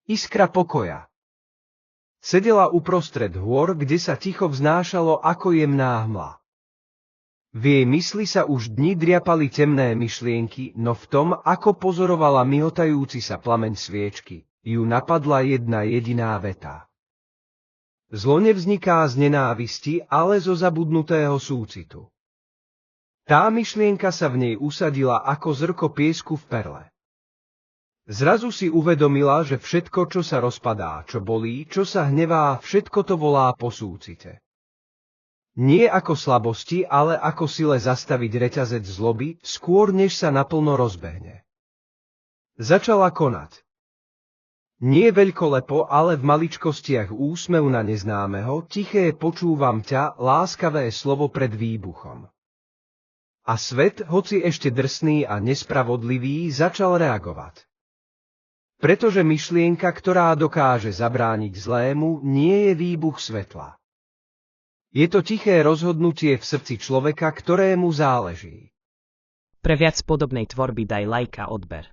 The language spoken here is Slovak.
Iskra pokoja. Sedela uprostred hôr, kde sa ticho vznášalo ako jemná hmla. V jej mysli sa už dni driapali temné myšlienky, no v tom, ako pozorovala mihotajúci sa plameň sviečky, ju napadla jedna jediná veta. Zlo nevzniká z nenávisti, ale zo zabudnutého súcitu. Tá myšlienka sa v nej usadila ako zrko piesku v perle. Zrazu si uvedomila, že všetko, čo sa rozpadá, čo bolí, čo sa hnevá, všetko to volá po súcite. Nie ako slabosti, ale ako sile zastaviť reťazec zloby, skôr než sa naplno rozbehne. Začala konať. Nie veľkolepo, ale v maličkostiach úsmev na neznámeho, tiché počúvam ťa, láskavé slovo pred výbuchom. A svet, hoci ešte drsný a nespravodlivý, začal reagovať. Pretože myšlienka, ktorá dokáže zabrániť zlému, nie je výbuch svetla. Je to tiché rozhodnutie v srdci človeka, ktorému záleží. Pre viac podobnej tvorby daj like a odber.